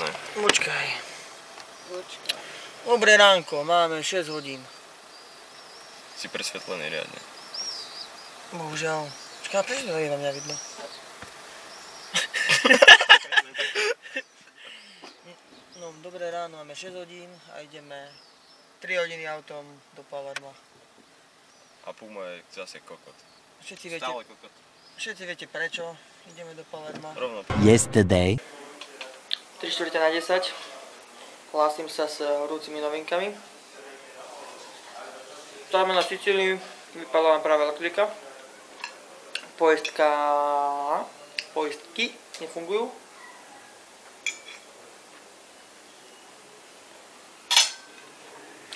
jasné. Počkaj. Dobré ránko, máme 6 hodín. Si presvetlený riadne. Bohužiaľ. Počkaj, prečo to je na mňa vidno? No, dobré ráno, máme 6 hodín a ideme 3 hodiny autom do Palerma. A Puma je zase kokot. Všetci viete prečo ideme do Palerma. Rovno. Yesterday. 3:45. Hlásim sa s horúcimi novinkami. Stáme na Sicílii, vypadla nám práve elektrika. Poistky nefungujú.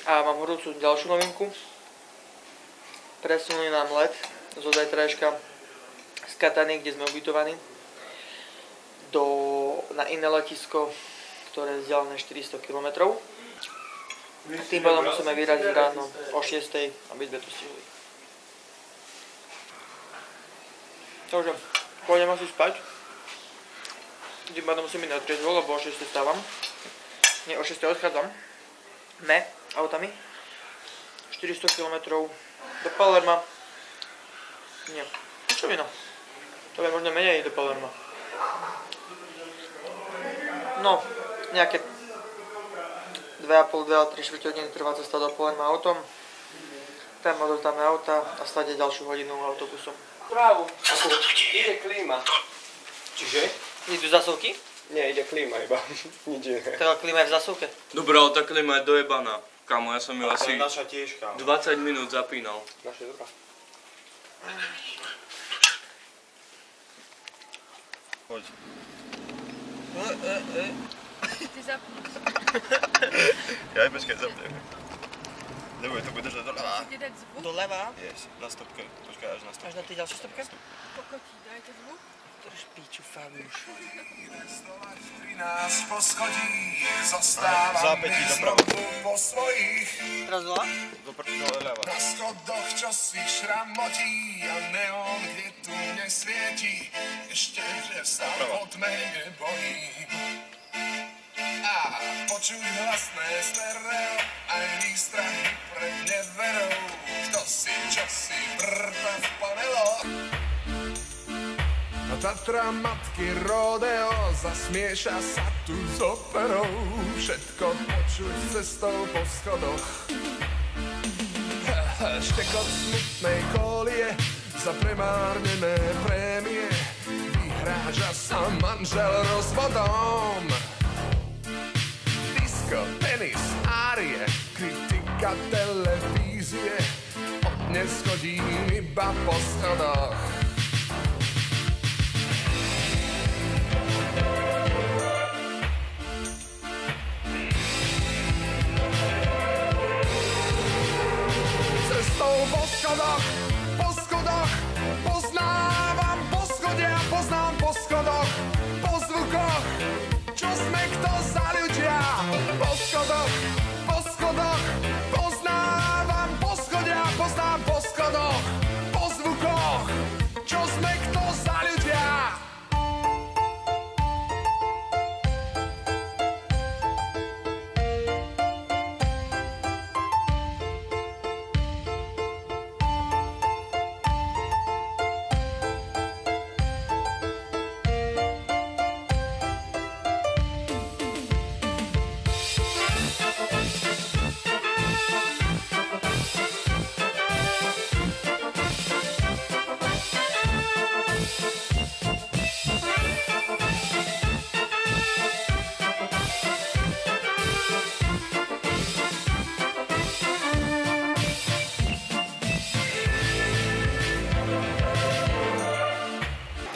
A mám horúcu ďalšiu novinku. Presunuli nám let zo zajtrajška z Katany, kde sme ubytovaní, na iné letisko, ktoré je vzdialené 400 km. Tým pádom musíme vyraziť ráno o 6:00, aby sme to stihli. Takže pôjdem asi spať. Tým pádom musím ísť na triezvo, lebo o 6:00 stávam. Nie, o 6:00 odchádzam. Autami. 400 km do Palerma. Nie. Čo vino? To je možno menej do Palerma. No, nejaké 2,5–3 hodiny trvá cesta do Palerma autom. Tam odovzdáme auta a stade ďalšiu hodinu autobusom. Právo. Ide klíma. Čiže? Idú zasuvky? Nie, ide klíma iba. Nič iné. Taká klíma je v zasuvke. Dobre, ale tá klíma je dojebaná. Kámo, ja som ju asi Naša tiež, kámo. 20 minút zapínal. Naša je dobrá. Poď. Ty zapneš. Ja aj počkaj, zapnem. Neboj, to bude držať doľava. Chcete dať zvuk? Doľava? Yes, na stopke. Počkaj, až na stopke. Až na tej ďalšej stopke? Kokoti, dajte zvuk. Drž píču, Fabiuš. Zápätí doprava. Teraz doľa? Doľava. Na schodoch čosi šramotí a neon, kde tu nesvieti. Ešte, že sa po tme nebojím. A počuť hlasné stereo, aj výstrahy pred neverou. Kto si čosi vrta v paneloch. A Tatra matky rodeo zasmieša sa tu s operou. Všetko počuť cestou po schodoch. Štekot smutnej kolie za premárnené prémie. Vyhráža sa manžel rozvodom. Disko, tenis, árie, kritika televízie. Od dnes chodím iba po schodoch. Po schodoch, poznávam poschodia, poznám po schodoch, po zvukoch, čo sme kto za ľudia. Po schodoch, poznávam poschodia, poznám po schodoch, po zvukoch, čo sme kto za ľudia.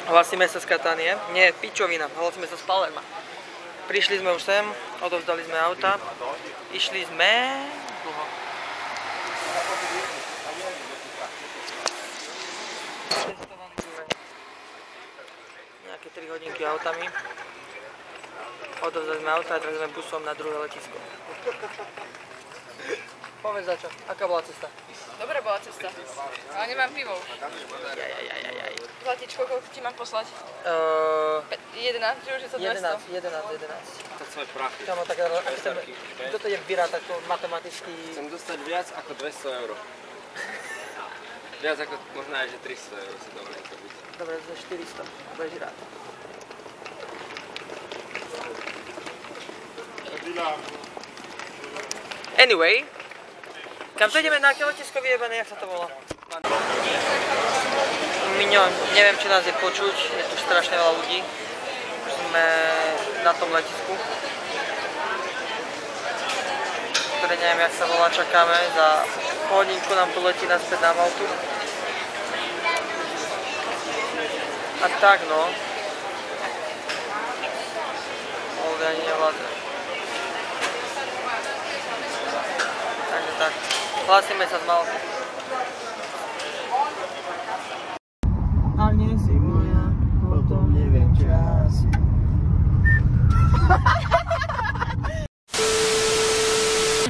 Hlasíme sa z Katanie. Nie, pičovina, hlasíme sa z Palerma. Prišli sme už sem, odovzdali sme auta. Išli sme dlho. Nejaké 3 hodinky autami. Odovzdali sme auta a teraz sme busom na druhé letisko. Povedz za čo, aká bola cesta? Dobre bola cesta, ale nemám pivo už. Jaj. Zlatičko, koľko ti mám poslať? 11, že už je to 200? 11. svoje prachy. Kámo, tak ak chceme, kto to je vyrát, tak to matematicky... Chcem dostať viac ako 200 €. Viac ako možno aj že 300 € si dovolím to byť. Dobre, za 400, budeš rád. Anyway, kam to ideme na aké letisko vyjebané, jak sa to volá? Miňo, neviem, či nás je počuť, je tu strašne veľa ľudí. Sme na tom letisku, ktoré neviem, jak sa volá, čakáme. Za hodinku nám tu letí naspäť na Maltu. A tak no. Holdy ani nevládne. Takže tak. Hlásime sa z Malty. A nie si moja, potom neviem čas.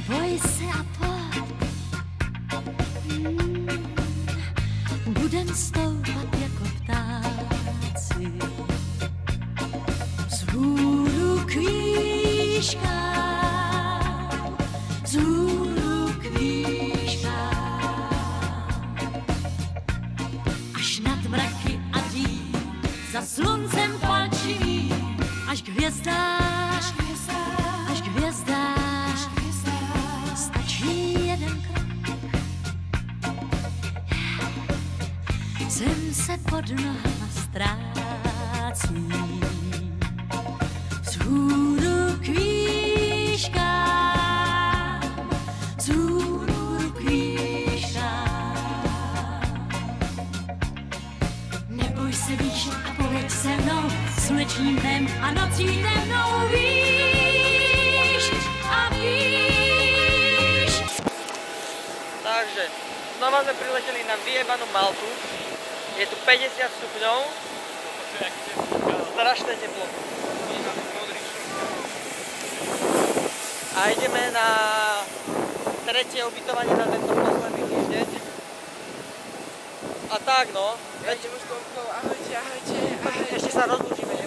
Boj se a pojď, budem stoupat jako ptáci, vzhůru k výškám, vzhůru k výškám, až nad mraky a dým, za sluncem palčivým, až k hvězdám, až k hvězdám. Stačí jeden krok, zem se pod nohama ztrácí, vzhůru k výškám, vzhůru k výškám. Neboj se výšek a pověď se mnou, slunečním dnem a nocí temnou, víš a víš. Takže, znova sme prileteli na vyjebanú Maltu. Je tu 50 stupňov. Strašné teplo. A ideme na tretie ubytovanie na tento posledný týždeň. A tak no. Ahojte, ahojte, ahojte. Ešte sa rozlúčime.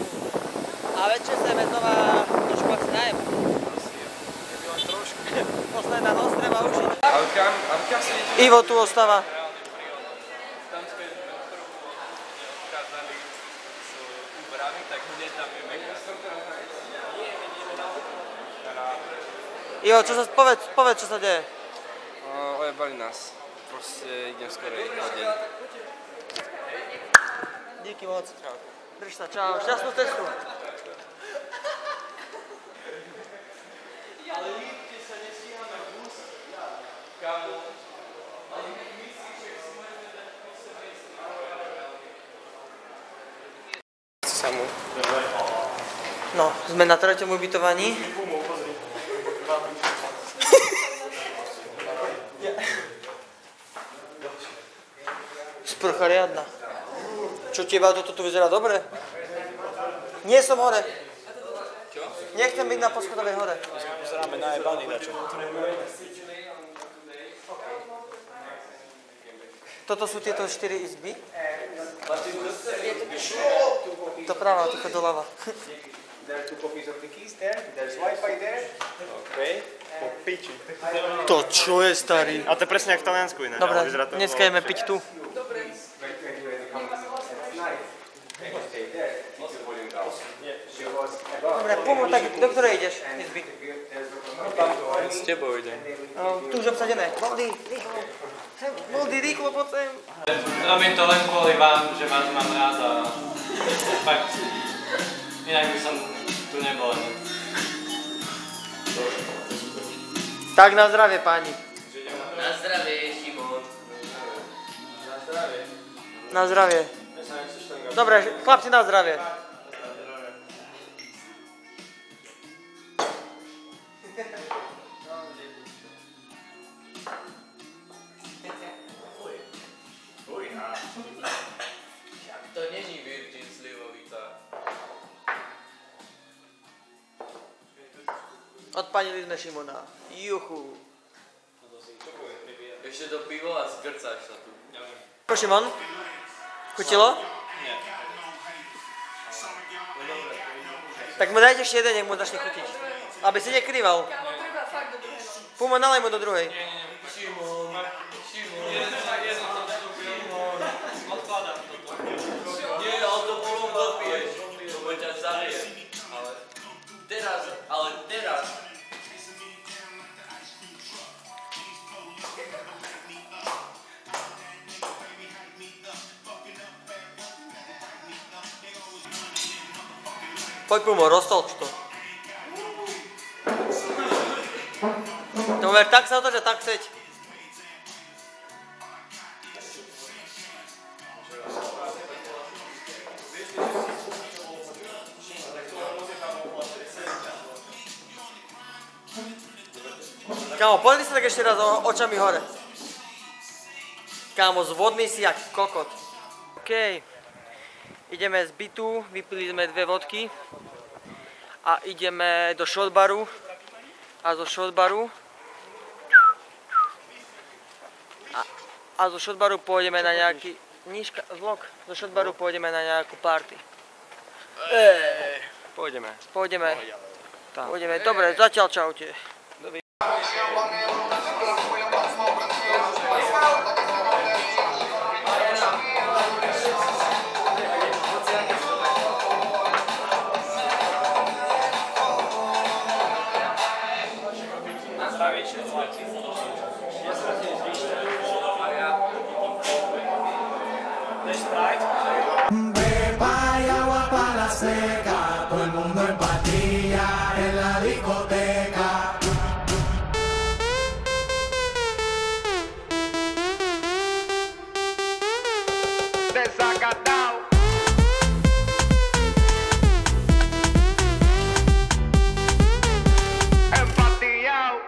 A večer sa ideme znova trošku asi najem. Posledná noc treba učiť. Ivo tu ostáva. Ivo, povedz, čo sa deje. Ojebali nás. Proste idem skoro o deň. Díky moc. Drž sa, čau. Šťastnú cestu. Samu. No, sme na treťom ubytovaní. Sprcha riadna. Čo teba, toto tu vyzerá dobre? Nie som hore. Čo? Nechcem byť na poschodovej hore. Pozeráme na jebaný dačo. Toto sú tieto 4 izby. To práva, to doľava. Po piči. To čo je starý? A to je presne jak v Taliansku iné. Dobre, dneska ideme piť tu. Dobre, pomôž, tak do ktorej ideš? Izby. S tebou idem. Tu už obsadené. Moldy, rýchlo, poď sem. Robím to len kvôli vám, že vás mám rád a fakt, inak by som tu nebol. Tak na zdravie, páni. Na zdravie, Šimon. Na zdravie. Na zdravie. Dobre, chlapci, na zdravie. To není Virgin Slivovica. Odpanili sme Šimona. Juchu. Ešte do pivo a zgrcáš sa tu. Ako Šimon? Chutilo? Nie. Tak mu dajte ešte jeden, nech mu začne chutiť. Aby si nekrýval. Puma, nalej mu do druhej. Odkladám toto. Nie, ale to potom dopiješ. To ťa zavrie. Ale teraz. Poď Pumo, roztolč to. To ver, tak sa otoč a tak seď. Kámo, pozri sa tak ešte raz očami hore. Kámo, zvodný si jak kokot. OK. Ideme z bytu, vypili sme 2 vodky. A ideme do shotbaru. A zo shotbaru pôjdeme na nejaký vlog. Zo shotbaru pôjdeme na nejakú party. Pôjdeme. Pôjdeme. Dobre, zatiaľ čaute. Beba y agua para la seca, todo el mundo en patilla en la discoteca. Desacatado. Empatillado.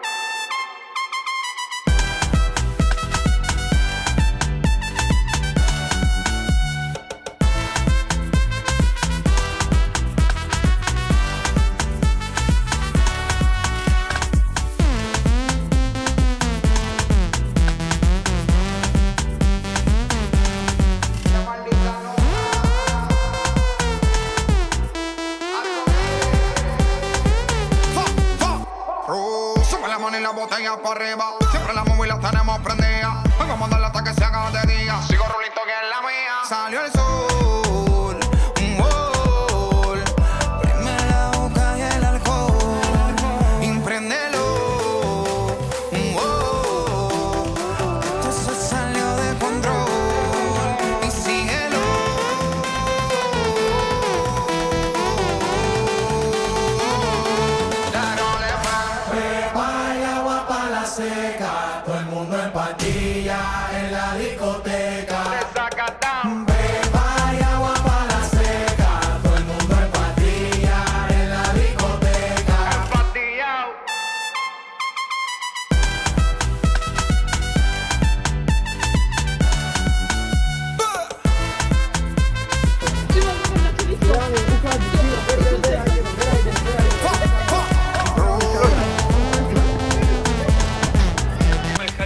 Sube la mano y la botella para arriba. Siempre la móvil la tenemos prendida. Hoy vamos a darle hasta que se haga de día. Sigo rulito que es la mía. Salió el sol, un gol. Prende la boca y el alcohol. Impréndelo, un gol. Esto se salió de control. Y síguelo. Beba y agua para la seca, todo el mundo en patilla en la discoteca. Desacatado. Beba y agua para la seca, todo el mundo en patilla en la discoteca. Empatillado.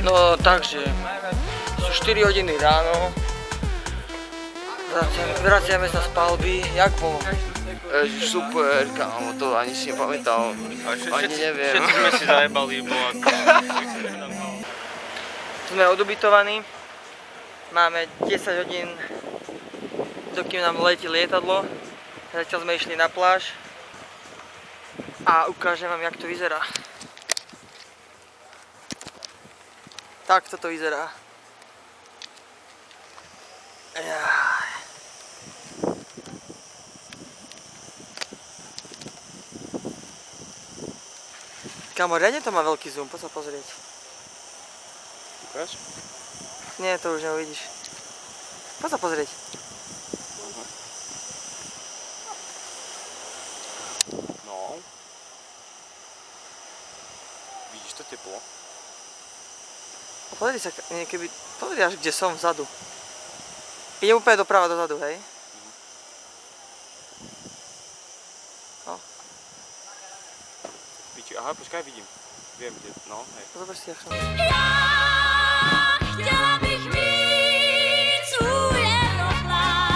No takže, sú 4 hodiny ráno. Vraciame sa z palby. Jak bolo? Super, kámo, to ani si nepamätal. Ani neviem. Všetci sme si zajebali, bolo ako... Sme odubytovaní. Máme 10 hodín, dokým nám letí lietadlo. Zatiaľ sme išli na pláž. A ukážem vám, jak to vyzerá. Takto to vyzerá. Kámo, riadne to má veľký zoom, poď sa pozrieť. Ukáž? Nie, to už neuvidíš. Poď sa pozrieť. No. Vidíš to teplo? Pozri sa, keby, pozri až kde som vzadu. Idem úplne doprava dozadu, hej? No. Aha, počkaj, vidím. Viem, kde, no, hej. Zober si, jak som. Já chtěla bych mít svůj aeroplán.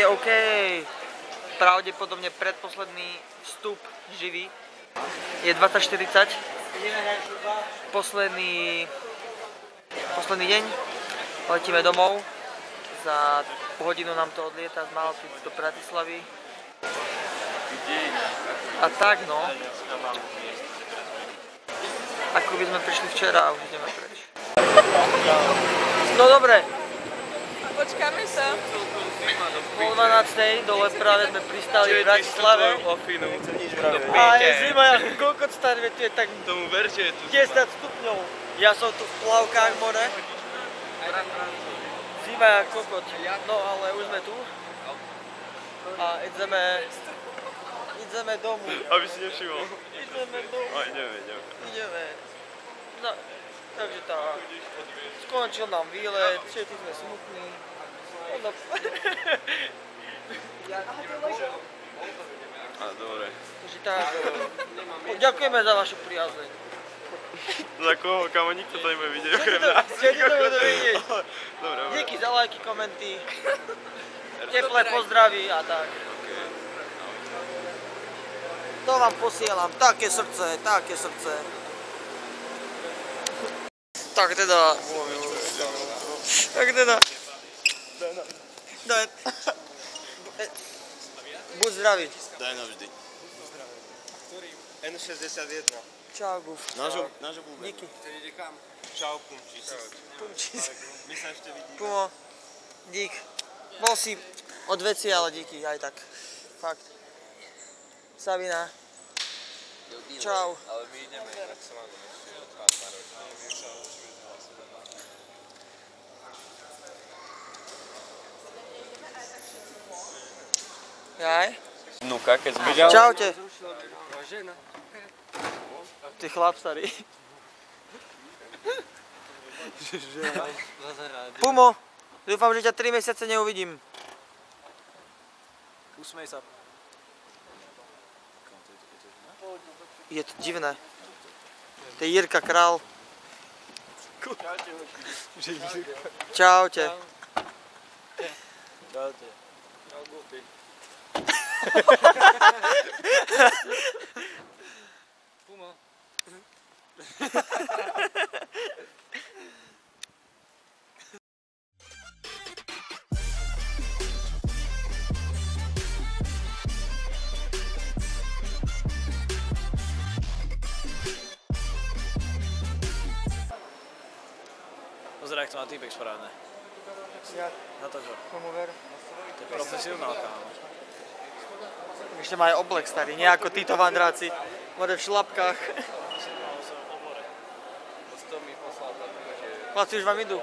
je OK. Pravdepodobne predposledný vstup živý je 20:40. Posledný deň. Letíme domov. Za hodinu nám to odlieta z Malty do Bratislavy. A tak no. Ako by sme prišli včera a už ideme preč. No dobre. Počkáme sa. Po 12. dole práve sme pristali v Bratislave. A je zima, ako kokot staré, tu je tak Tomu verte, je tu 10 stupňov. Ja som tu v plavkách more. Zima je ako kokot. No ale už sme tu. A ideme domů. Aby si nevšimol. Ideme domů. A ideme. No, takže tak. Skončil nám výlet, všetci sme smutní. A dobre. Takže tak. Ďakujeme za vašu priazeň. Za koho? Kamo, nikto to nebude vidieť okrem nás. Všetci to budú vidieť. Dobre. Díky za lajky, komenty. Teplé pozdraví a tak. To vám posielam, také srdce. Tak teda. Daj. Buď zdravý. Daj navždy. N61. Čau, Guf. Nášho búbe. Díky. Čau, Pumčis. My sa ešte vidíme. Pumo, dík. Bol si od veci, ale díky, aj tak. Fakt. Sabina. Čau. Ale my ideme, tak sa mám ešte od vás pár ročných. Jaj. Nuka, keď sme Čaute. Ty chlap starý. Pumo, dúfam, že ťa 3 mesiace neuvidím. Usmej sa. Je to divné. To je Jirka Král. Čaute. Čaute. Pumo. Pozeraj, jak to má týpek správne. Ja. Na to čo? Komu ver? To je profesionál, kámo. Ešte má aj oblek starý, nie ako títo vandráci. More v šlapkách. Chlapci, už vám idú.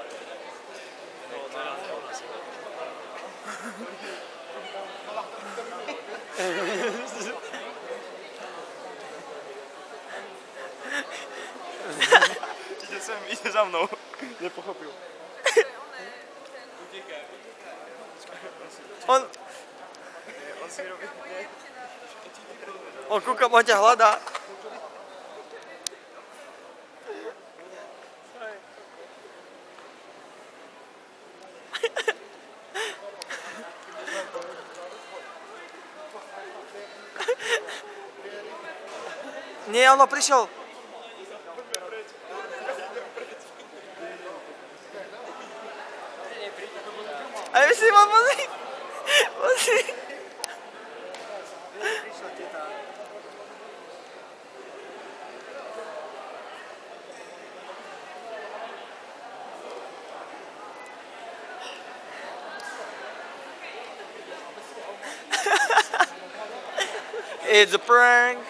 Čiže sem ide za mnou. Nepochopil. On si robí... On kúkam, on ťa hľadá. Nie, ono prišiel. A my si ma pozri. It's a prank.